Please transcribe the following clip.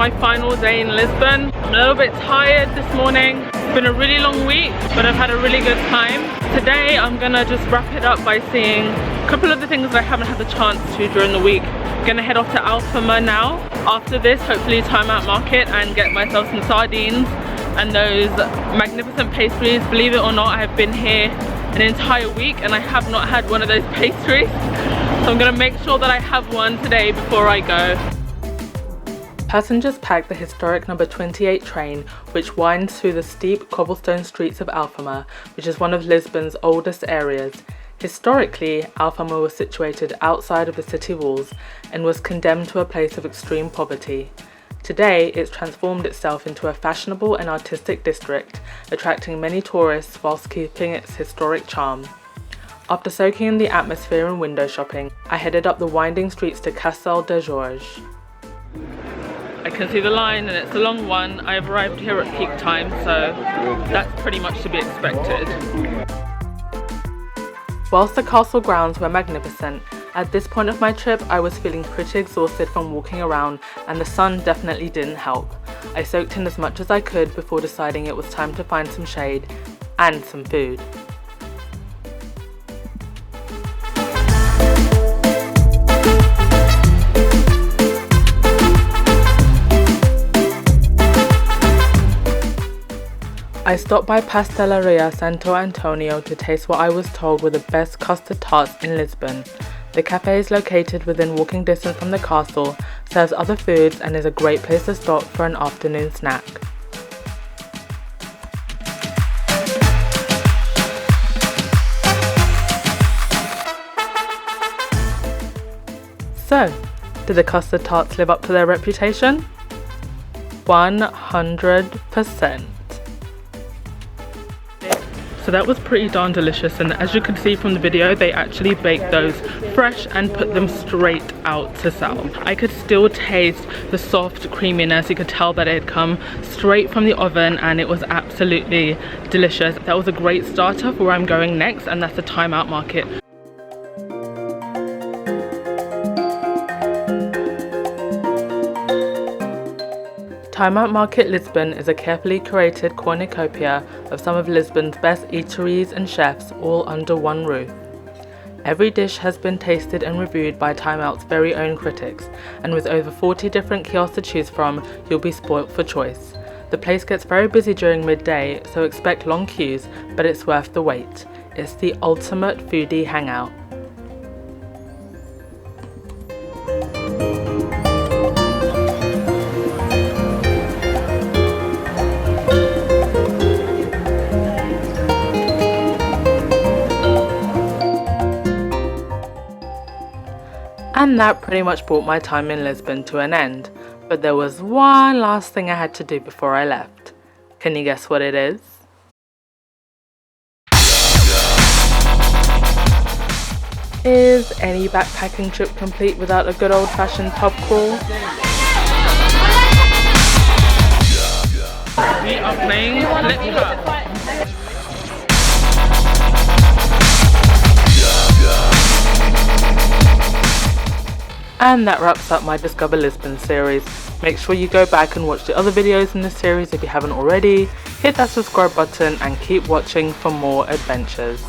my final day in Lisbon. I'm a little bit tired this morning. It's been a really long week, but I've had a really good time. Today I'm gonna just wrap it up by seeing a couple of the things that I haven't had the chance to during the week. I'm gonna head off to Alfama now. After this, hopefully Time Out Market and get myself some sardines and those magnificent pastries. Believe it or not, I have been here an entire week and I have not had one of those pastries. So I'm gonna make sure that I have one today before I go. Passengers packed the historic number 28 train, which winds through the steep cobblestone streets of Alfama, which is one of Lisbon's oldest areas. Historically, Alfama was situated outside of the city walls and was condemned to a place of extreme poverty. Today, it's transformed itself into a fashionable and artistic district, attracting many tourists whilst keeping its historic charm. After soaking in the atmosphere and window shopping, I headed up the winding streets to Castel de Jorge. I can see the line and it's a long one. I've arrived here at peak time, so that's pretty much to be expected. Whilst the castle grounds were magnificent, at this point of my trip I was feeling pretty exhausted from walking around and the sun definitely didn't help. I soaked in as much as I could before deciding it was time to find some shade and some food. I stopped by Pastelaria Santo Antonio to taste what I was told were the best custard tarts in Lisbon. The cafe is located within walking distance from the castle, serves other foods and is a great place to stop for an afternoon snack. So, did the custard tarts live up to their reputation? 100%. So that was pretty darn delicious, and as you can see from the video, they actually baked those fresh and put them straight out to sell. I could still taste the soft creaminess. You could tell that it had come straight from the oven and it was absolutely delicious. That was a great starter for where I'm going next, and that's the Time Out Market. Time Out Market Lisbon is a carefully curated cornucopia of some of Lisbon's best eateries and chefs, all under one roof. Every dish has been tasted and reviewed by Time Out's very own critics, and with over 40 different kiosks to choose from, you'll be spoilt for choice. The place gets very busy during midday, so expect long queues, but it's worth the wait. It's the ultimate foodie hangout. And that pretty much brought my time in Lisbon to an end. But there was one last thing I had to do before I left. Can you guess what it is? Is any backpacking trip complete without a good old-fashioned pub crawl? We are playing Flip. And that wraps up my Discover Lisbon series. Make sure you go back and watch the other videos in this series if you haven't already. Hit that subscribe button and keep watching for more adventures.